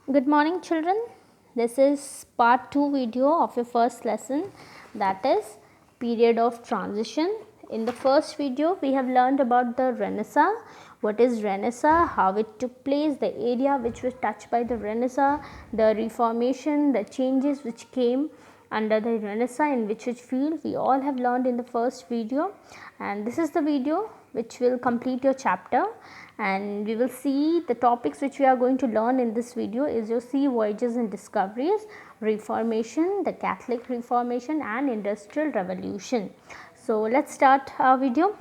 Good morning children. This is part 2 video of your first lesson, that is period of transition. In the first video we have learned about the Renaissance. What is Renaissance, how it took place, the area which was touched by the Renaissance, the Reformation, the changes which came under the Renaissance, in which field we all have learned in the first video, and this is the video which will complete your chapter, and we will see the topics which we are going to learn in this video is your sea voyages and discoveries, Reformation, the Catholic Reformation and Industrial Revolution. So let's start our video.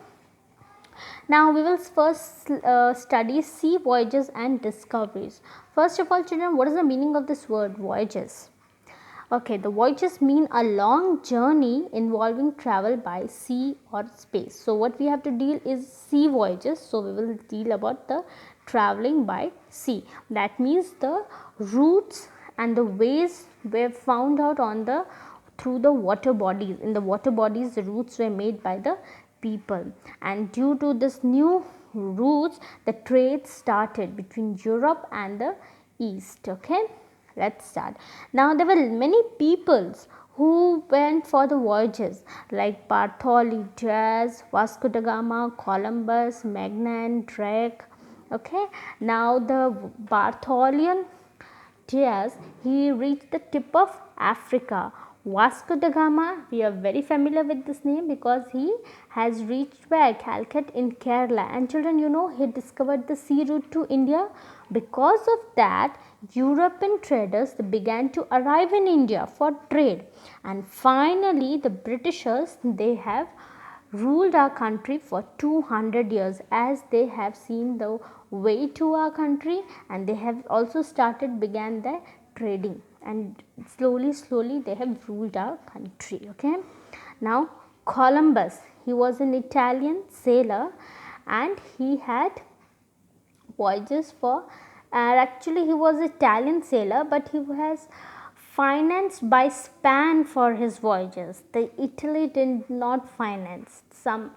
Now we will first study sea voyages and discoveries. First of all children, what is the meaning of this word voyages? Okay, the voyages mean a long journey involving travel by sea or space. So what we have to deal is sea voyages. So we will deal about the traveling by sea. That means the routes and the ways were found out on the through the water bodies. In the water bodies, the routes were made by the people, and due to this new routes, the trade started between Europe and the East. Okay. Let's start. Now there were many peoples who went for the voyages like Bartholomew Diaz, Vasco da Gama, Columbus, Magellan, Drake. Okay. Now the Bartholomew Diaz, he reached the tip of Africa. Vasco da Gama, we are very familiar with this name because he has reached where? Calcutta in Kerala. And children, you know, he discovered the sea route to India. Because of that, European traders began to arrive in India for trade. And finally, the Britishers, they have ruled our country for 200 years, as they have seen the way to our country, and they have also began their trading, and slowly they have ruled our country. Okay. Now Columbus, he was an Italian sailor and he had voyages for actually he was an Italian sailor, but he has financed by Spain for his voyages. The Italy did not finance, some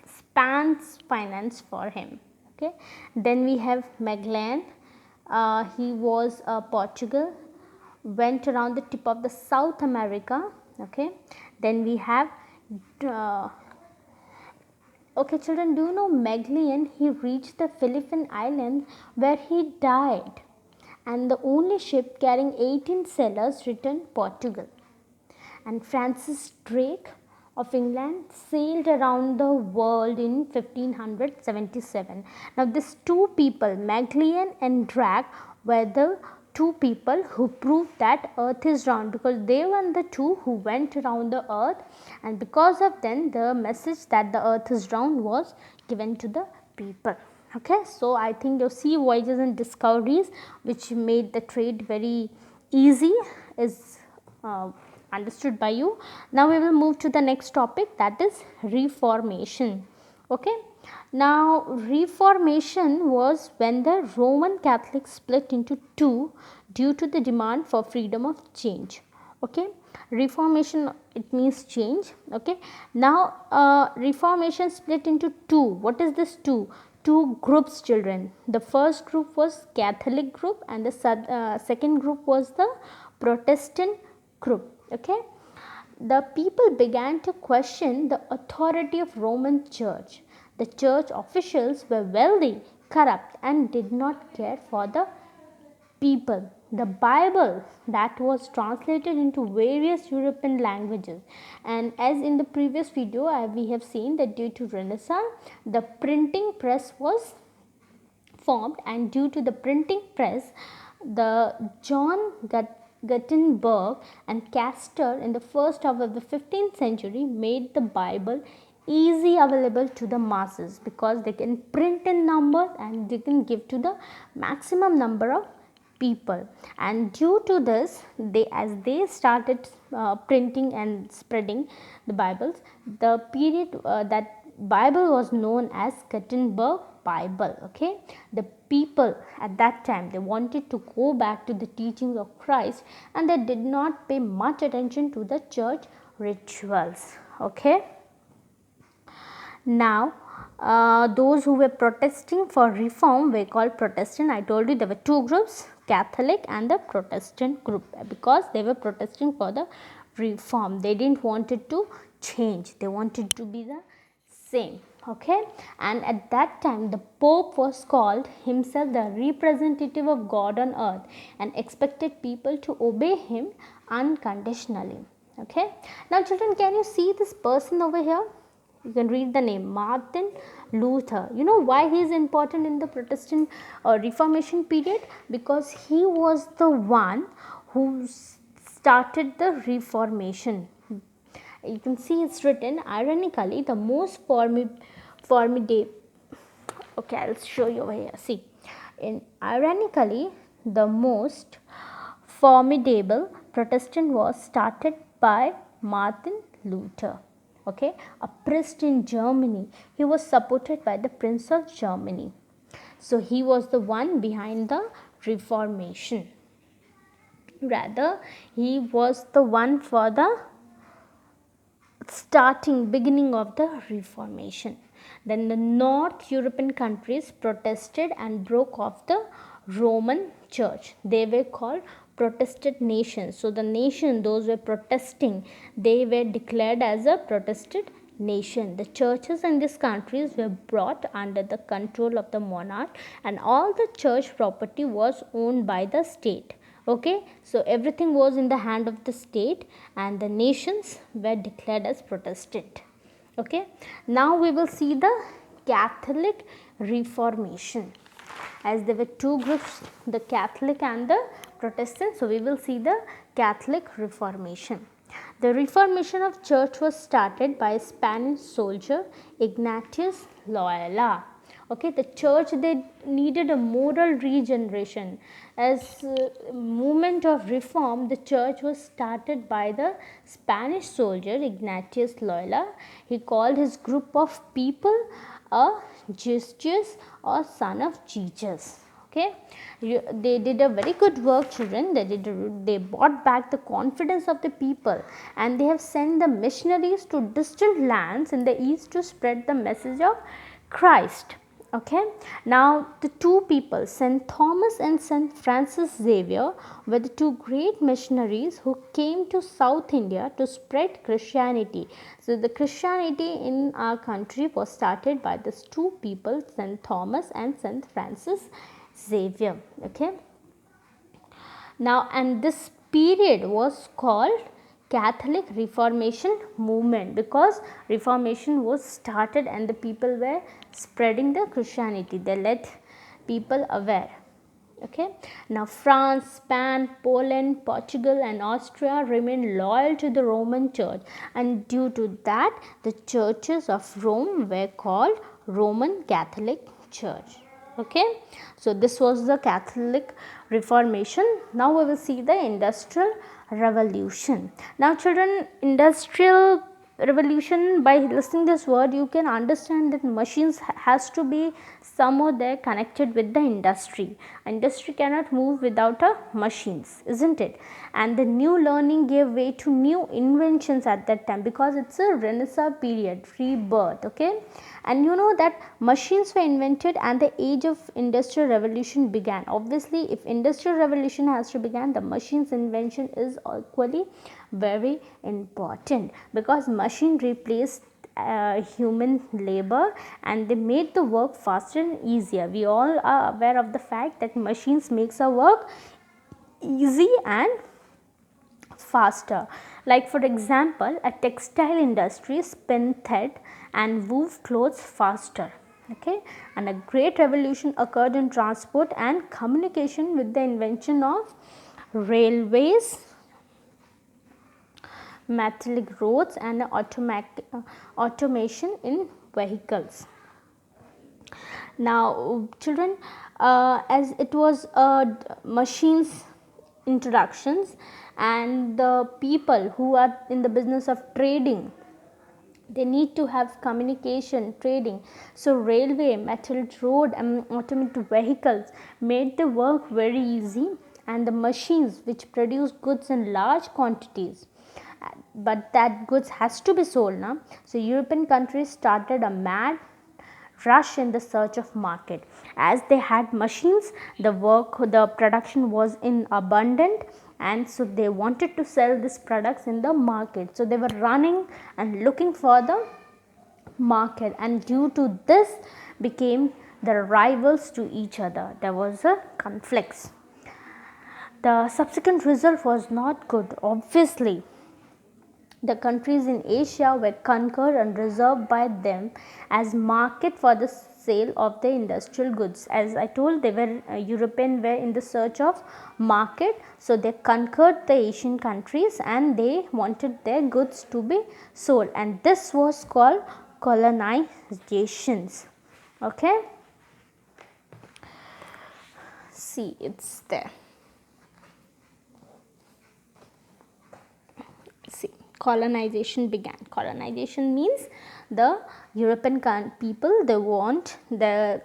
Spain's finance for him. Okay. Then we have Magellan. He was Portugal, went around the tip of the South America. Okay. Then we have okay children, do you know Magellan, he reached the Philippine Islands where he died, and the only ship carrying 18 sailors returned Portugal. And Francis Drake of England sailed around the world in 1577. Now these two people, Magellan and Drake, were the two people who proved that earth is round, because they were the two who went around the earth, and because of them the message that the earth is round was given to the people. Okay. So I think your sea voyages and discoveries which made the trade very easy is understood by you. Now we will move to the next topic, that is Reformation. Okay. Now Reformation was when the Roman Catholics split into two due to the demand for freedom of change. Okay. Reformation, it means change. Okay. Now Reformation split into two. What is this two? Two groups children. The first group was Catholic group and the second group was the Protestant group. Okay. The people began to question the authority of Roman Church. The church officials were wealthy, corrupt and did not care for the people. The Bible that was translated into various European languages, and as in the previous video we have seen that due to Renaissance the printing press was formed, and due to the printing press the John Gutenberg and Castor in the first half of the 15th century made the Bible easy available to the masses, because they can print in numbers and they can give to the maximum number of people. And due to this, as they started printing and spreading the Bibles, the period that Bible was known as Gutenberg Bible. Okay. The people at that time, they wanted to go back to the teachings of Christ, and they did not pay much attention to the church rituals. Okay. Now those who were protesting for reform were called Protestant. I told you there were two groups, Catholic and the Protestant group, because they were protesting for the reform. They didn't want it to change, they wanted to be the same. Okay, and at that time the Pope was called himself the representative of God on earth and expected people to obey him unconditionally. Okay, now children, can you see this person over here? You can read the name, Martin Luther. You know why he is important in the Protestant Reformation period? Because he was the one who started the Reformation. You can see it's written, ironically, the most formidable. Okay, I'll show you over here. See, ironically, the most formidable Protestant was started by Martin Luther. Okay, a priest in Germany. He was supported by the Prince of Germany. So he was the one behind the Reformation. Rather, he was the one for the beginning of the Reformation. Then the North European countries protested and broke off the Roman Church. They were called Protestant nations. So the nation, those were protesting, they were declared as a Protestant nation. The churches in these countries were brought under the control of the monarch, and all the church property was owned by the state. Okay, so everything was in the hand of the state, and the nations were declared as Protestant. Okay, now we will see the Catholic Reformation. As there were two groups, the Catholic and the Protestant, so we will see the Catholic Reformation. The Reformation of Church was started by a Spanish soldier, Ignatius Loyola. Okay, the church, they needed a moral regeneration. As movement of reform, the church was started by the Spanish soldier Ignatius Loyola. He called his group of people a Jesus, or son of Jesus. Okay, they did a very good work, children. They brought back the confidence of the people, and they have sent the missionaries to distant lands in the east to spread the message of Christ. Okay, now the two people, St. Thomas and St. Francis Xavier, were the two great missionaries who came to South India to spread Christianity. So the Christianity in our country was started by these two people, St. Thomas and St. Francis Xavier. Okay, now, and this period was called Catholic Reformation movement, because Reformation was started and the people were spreading the Christianity. They let people aware. Okay, now France, Spain, Poland, Portugal and Austria remained loyal to the Roman Church, and due to that the churches of Rome were called Roman Catholic Church. Okay, so this was the Catholic Reformation. Now we will see the Industrial Revolution. Now children, Industrial Revolution, by listening this word you can understand that machines has to be somehow there connected with the industry. Industry cannot move without a machines, isn't it? And the new learning gave way to new inventions at that time, because it's a Renaissance period, rebirth. Okay, and you know that machines were invented and the age of Industrial Revolution began. Obviously, if Industrial Revolution has to begin, the machines invention is equally very important, because machine replaced human labor and they made the work faster and easier. We all are aware of the fact that machines makes our work easy and faster. Like for example, a textile industry spin thread and wove clothes faster. Okay, and a great revolution occurred in transport and communication with the invention of railways, metallic roads and automation in vehicles. Now children, as it was machines introductions, and the people who are in the business of trading, they need to have communication, trading. So railway, metal road and automated vehicles made the work very easy, and the machines which produce goods in large quantities, but that goods has to be sold now. So European countries started a mad rush in the search of market. As they had machines, the production was in abundant, and so they wanted to sell these products in the market. So they were running and looking for the market, and due to this became the rivals to each other. There was a conflict. The subsequent result was not good. Obviously, the countries in Asia were conquered and reserved by them as market for the sale of the industrial goods. As I told, they were European were in the search of market, so they conquered the Asian countries and they wanted their goods to be sold, and this was called colonizations. Okay, see, it's there. See, colonization began. Colonization means the European people, they want their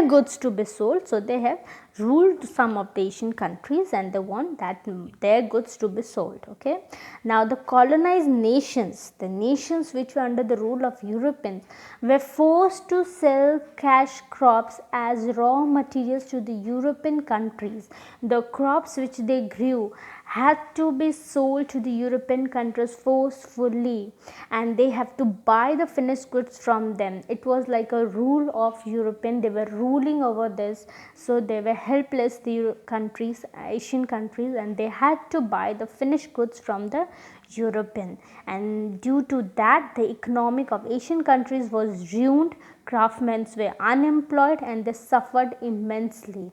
goods to be sold, so they have ruled some of the Asian countries and they want that their goods to be sold. Okay. Now the colonized nations, the nations which were under the rule of Europeans, were forced to sell cash crops as raw materials to the European countries. The crops which they grew had to be sold to the European countries forcefully, and they have to buy the finished goods from them. It was like a rule of European, they were ruling over this, so they were helpless, the countries, Asian countries, and they had to buy the finished goods from the European, and due to that the economic of Asian countries was ruined, craftsmen were unemployed and they suffered immensely.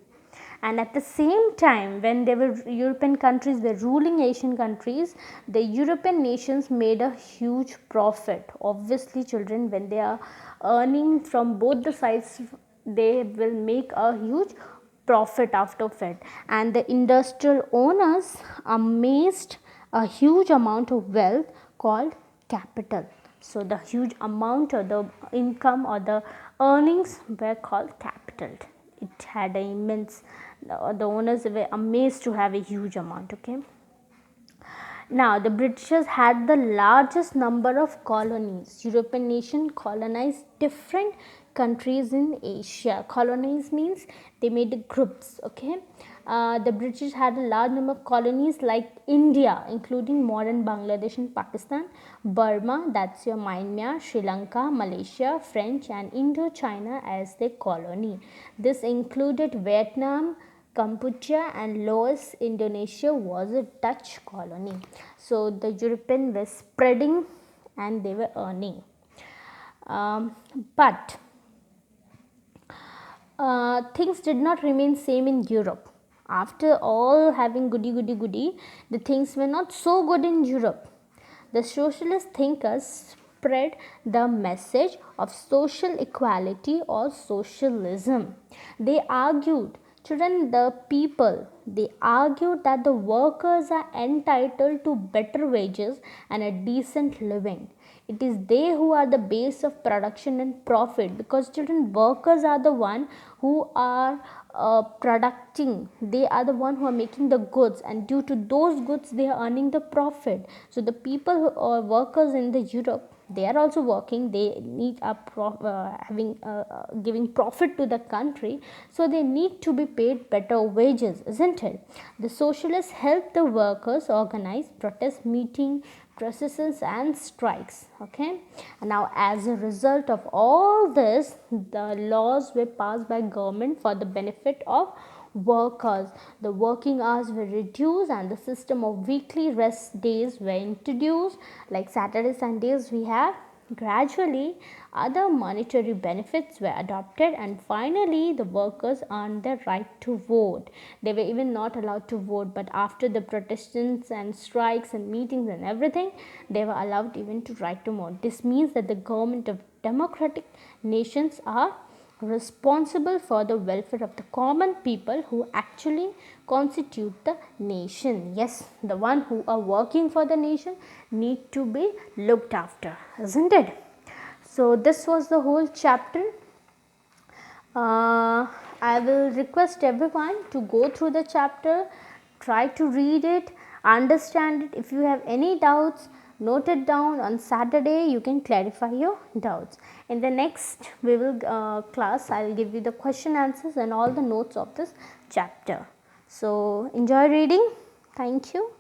And at the same time, when they were European countries were ruling Asian countries, the European nations made a huge profit. Obviously, children, when they are earning from both the sides, they will make a huge profit out of it, and the industrial owners amassed a huge amount of wealth called capital. So the huge amount of the income or the earnings were called capital. It had an immense, the owners were amazed to have a huge amount. Okay. Now the Britishers had the largest number of colonies. European nation colonized different countries in Asia. Colonize means they made groups. Okay. The British had a large number of colonies like India, including modern Bangladesh and Pakistan, Burma, that's your Myanmar, Sri Lanka, Malaysia, French and Indochina as their colony. This included Vietnam, Cambodia and Laos. Indonesia was a Dutch colony. So the European were spreading and they were earning. But things did not remain same in Europe. After all having goody, the things were not so good in Europe. The socialist thinkers spread the message of social equality or socialism. They argued, children, the people, they argued that the workers are entitled to better wages and a decent living. It is they who are the base of production and profit, because children, workers are the one who are producing, they are the one who are making the goods, and due to those goods they are earning the profit. So the people who are workers in the Europe, they are also working, they need a giving profit to the country, so they need to be paid better wages, isn't it? The socialists helped the workers organize protest meeting, processes and strikes. Okay, and now as a result of all this, the laws were passed by government for the benefit of workers. The working hours were reduced and the system of weekly rest days were introduced, like Saturday, Sundays we have. Gradually, other monetary benefits were adopted, and finally the workers earned the right to vote. They were even not allowed to vote, but after the protestations and strikes and meetings and everything, they were allowed even to right to vote. This means that the government of democratic nations are responsible for the welfare of the common people who actually constitute the nation. Yes, the one who are working for the nation need to be looked after, isn't it? So this was the whole chapter. I will request everyone to go through the chapter, try to read it, understand it. If you have any doubts, note it down. On Saturday you can clarify your doubts. In the next class I will give you the question answers and all the notes of this chapter. So enjoy reading. Thank you.